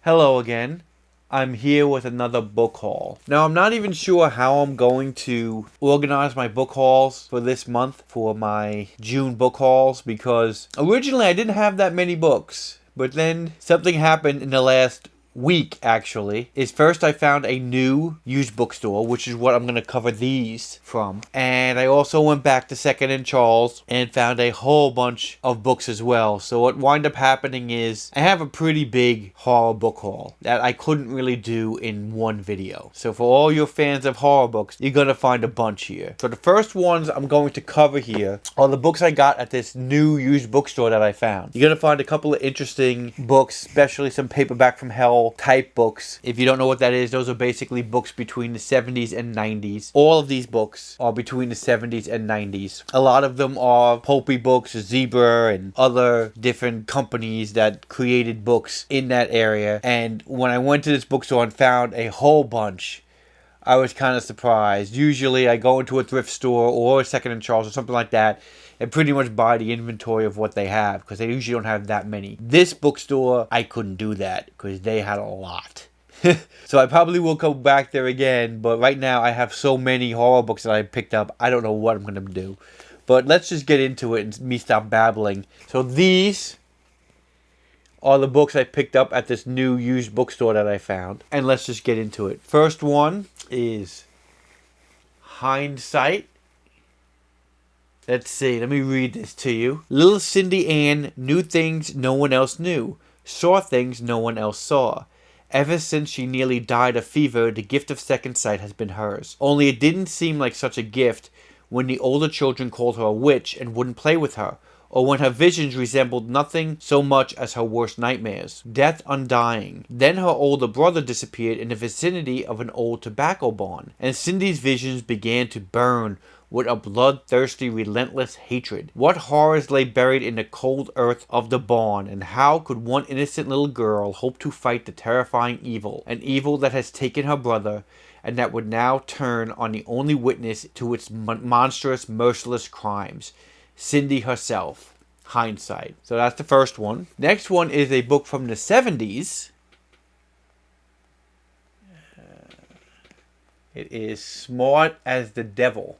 Hello again. I'm here with another book haul. Now, I'm not even sure how I'm going to organize my book hauls for this month for my June book hauls because originally I didn't have that many books. But then something happened in the last week, actually. Is first I found a new used bookstore, which is what I'm going to cover these from. And I also went back to Second and Charles and found a whole bunch of books as well. So what wound up happening is I have a pretty big horror book haul that I couldn't really do in one video. So for all your fans of horror books, you're going to find a bunch here. So the first ones I'm going to cover here are the books I got at this new used bookstore that I found. You're going to find a couple of interesting books, especially some Paperback from Hell type books. If you don't know what that is, those are basically books between the 70s and 90s. All of these books are between the 70s and 90s. A lot of them are pulpy books, Zebra and other different companies that created books in that area. And when I went to this bookstore and found a whole bunch, I was kind of surprised. Usually I go into a thrift store or a Second and Charles or something like that and pretty much buy the inventory of what they have because they usually don't have that many. This bookstore, I couldn't do that because they had a lot. So I probably will go back there again, but right now I have so many horror books that I picked up, I don't know what I'm going to do. But let's just get into it and me stop babbling. So these are the books I picked up at this new used bookstore that I found. And let's just get into it. First one is Hindsight. Let's see, let me read this to you. Little Cindy Ann knew things no one else knew, saw things no one else saw. Ever since she nearly died of fever, the gift of second sight has been hers. Only it didn't seem like such a gift when the older children called her a witch and wouldn't play with her, or when her visions resembled nothing so much as her worst nightmares. Death undying. Then her older brother disappeared in the vicinity of an old tobacco barn, and Cindy's visions began to burn with a bloodthirsty, relentless hatred. What horrors lay buried in the cold earth of the barn, and how could one innocent little girl hope to fight the terrifying evil, an evil that has taken her brother, and that would now turn on the only witness to its monstrous, merciless crimes, Cindy herself. Hindsight. So that's the first one. Next one is a book from the 70s. It is Smart as the Devil.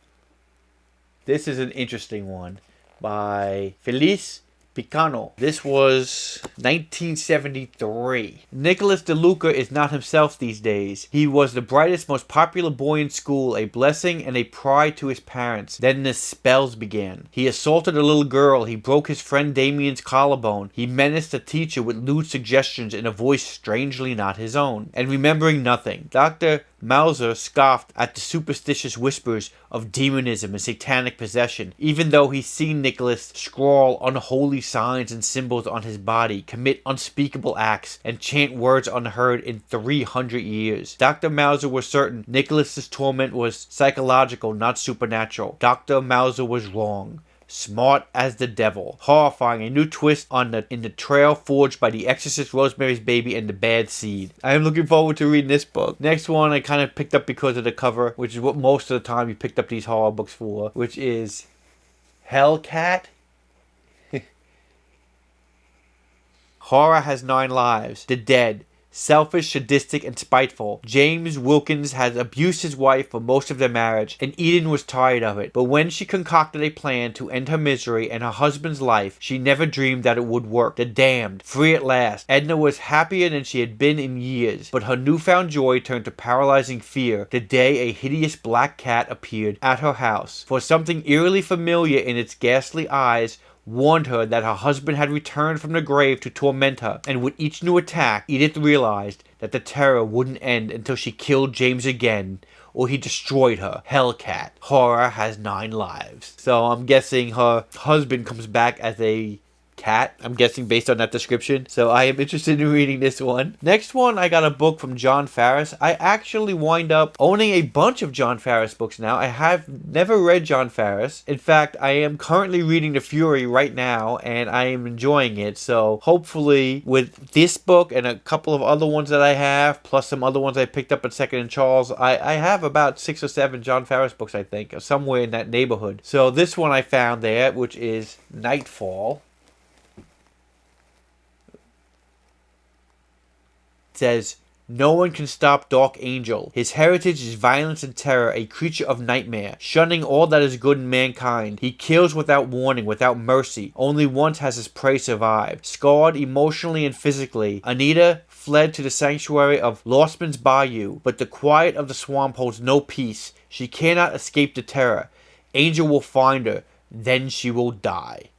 This is an interesting one by Felice Picano. This was 1973. Nicholas DeLuca is not himself these days. He was the brightest, most popular boy in school, a blessing and a pride to his parents. Then the spells began. He assaulted a little girl. He broke his friend Damien's collarbone. He menaced a teacher with lewd suggestions in a voice strangely not his own. And remembering nothing, Dr. Mauser scoffed at the superstitious whispers of demonism and satanic possession, even though he'd seen Nicholas scrawl unholy signs and symbols on his body, commit unspeakable acts, and chant words unheard in 300 years. Dr. Mauser was certain Nicholas's torment was psychological, not supernatural. Dr. Mauser was wrong. Smart as the Devil. Horrifying, a new twist in the trail forged by The Exorcist, Rosemary's Baby, and The Bad Seed. I am looking forward to reading this book. Next one I kind of picked up because of the cover, which is what most of the time you picked up these horror books for, which is Hellcat. Horror has 9 lives. The Dead. Selfish, sadistic, and spiteful. James Wilkins had abused his wife for most of their marriage, and Eden was tired of it. But when she concocted a plan to end her misery and her husband's life, she never dreamed that it would work. The Damned. Free at last. Edna was happier than she had been in years, but her newfound joy turned to paralyzing fear the day a hideous black cat appeared at her house. For something eerily familiar in its ghastly eyes warned her that her husband had returned from the grave to torment her, and with each new attack, Edith realized that the terror wouldn't end until she killed James again, or he destroyed her. Hellcat. Horror has 9 lives. So I'm guessing her husband comes back as a cat, I'm guessing based on that description. So I am interested in reading this one. Next one, I got a book from John Farris. I actually wind up owning a bunch of John Farris books now. I have never read John Farris. In fact, I am currently reading The Fury right now, and I am enjoying it. So hopefully with this book and a couple of other ones that I have, plus some other ones I picked up at Second and Charles, I have about 6 or 7 John Farris books, I think, somewhere in that neighborhood. So this one I found there, which is Nightfall. says, "No one can stop Dark Angel. His heritage is violence and terror, a creature of nightmare, shunning all that is good in mankind. He kills without warning, without mercy. Only once has his prey survived. Scarred emotionally and physically, Anita fled to the sanctuary of Lostman's Bayou, but the quiet of the swamp holds no peace. She cannot escape the terror. Angel will find her. Then she will die."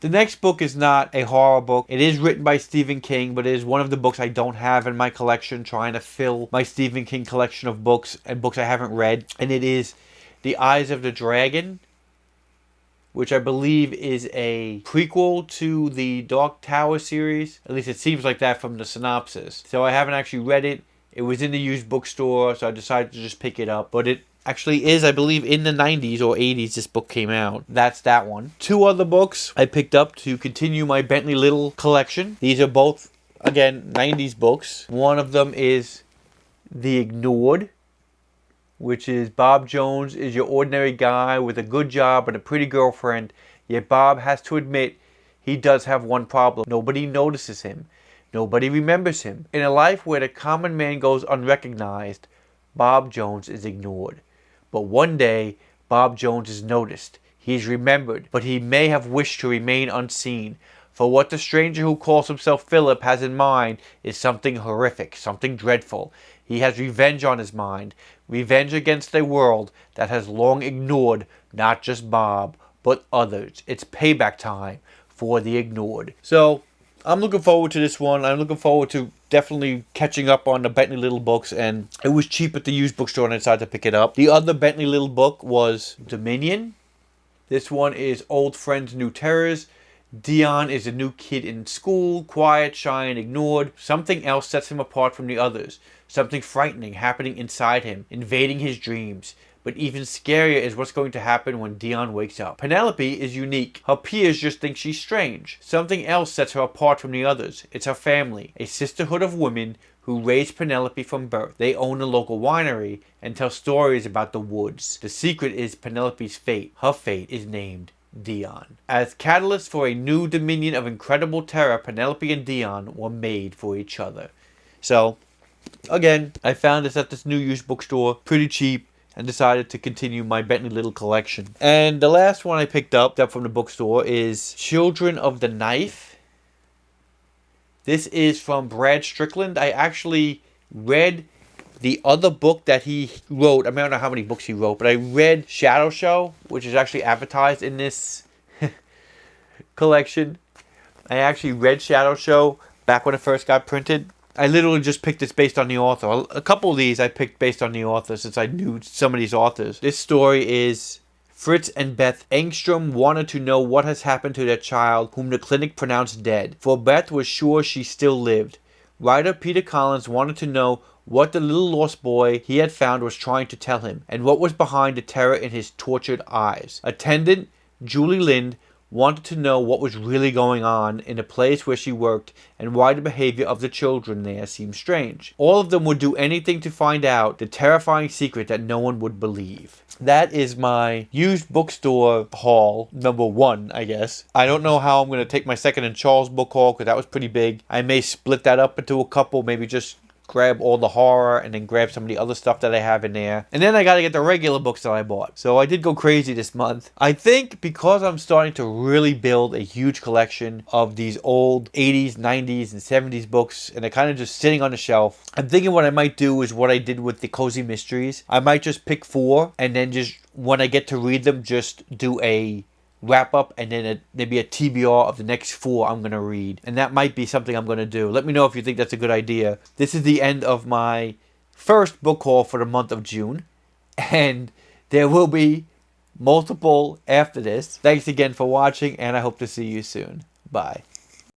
The next book is not a horror book. It is written by Stephen King, but it is one of the books I don't have in my collection, trying to fill my Stephen King collection of books and books I haven't read. And it is The Eyes of the Dragon, which I believe is a prequel to the Dark Tower series. At least it seems like that from the synopsis. So I haven't actually read it. It was in the used bookstore, so I decided to just pick it up. But it actually is, I believe, in the 90s or 80s this book came out. That's that one. Two other books I picked up to continue my Bentley Little collection. These are both, again, 90s books. One of them is The Ignored, which is Bob Jones is your ordinary guy with a good job and a pretty girlfriend, yet Bob has to admit he does have one problem. Nobody notices him. Nobody remembers him. In a life where the common man goes unrecognized, Bob Jones is ignored. But one day, Bob Jones is noticed. He is remembered, but he may have wished to remain unseen. For what the stranger who calls himself Philip has in mind is something horrific, something dreadful. He has revenge on his mind. Revenge against a world that has long ignored not just Bob, but others. It's payback time for the ignored. So, I'm looking forward to this one. I'm looking forward to definitely catching up on the Bentley Little books, and it was cheap at the used bookstore and I decided to pick it up. The other Bentley Little book was Dominion. This one is Old Friends, New Terrors. Dion is a new kid in school, quiet, shy, and ignored. Something else sets him apart from the others. Something frightening happening inside him, invading his dreams. But even scarier is what's going to happen when Dion wakes up. Penelope is unique. Her peers just think she's strange. Something else sets her apart from the others. It's her family, a sisterhood of women who raised Penelope from birth. They own a local winery and tell stories about the woods. The secret is Penelope's fate. Her fate is named Dion. As catalysts for a new dominion of incredible terror, Penelope and Dion were made for each other. So, again, I found this at this new used bookstore, pretty cheap, and decided to continue my Bentley Little collection. And the last one I picked up from the bookstore is Children of the Knife. This is from Brad Strickland. I actually read the other book that he wrote. I don't know how many books he wrote, but I read Shadow Show, which is actually advertised in this collection. I actually read Shadow Show back when it first got printed. I literally just picked this based on the author. A couple of these I picked based on the author since I knew some of these authors. This story is Fritz and Beth Engstrom wanted to know what has happened to their child whom the clinic pronounced dead, for Beth was sure she still lived. Writer Peter Collins wanted to know what the little lost boy he had found was trying to tell him, and what was behind the terror in his tortured eyes. Attendant Julie Lind wanted to know what was really going on in the place where she worked and why the behavior of the children there seemed strange. All of them would do anything to find out the terrifying secret that no one would believe. That is my used bookstore haul, number 1, I guess. I don't know how I'm going to take my Second and Charles book haul because that was pretty big. I may split that up into a couple, maybe just grab all the horror and then grab some of the other stuff that I have in there. And then I gotta get the regular books that I bought. So I did go crazy this month. I think because I'm starting to really build a huge collection of these old 80s, 90s, and 70s books, and they're kind of just sitting on the shelf, I'm thinking what I might do is what I did with the Cozy Mysteries. I might just pick 4 and then just, when I get to read them, just do a wrap up and then maybe a TBR of the next 4 I'm going to read. And that might be something I'm going to do. Let me know if you think that's a good idea. This is the end of my first book haul for the month of June. And there will be multiple after this. Thanks again for watching, and I hope to see you soon. Bye.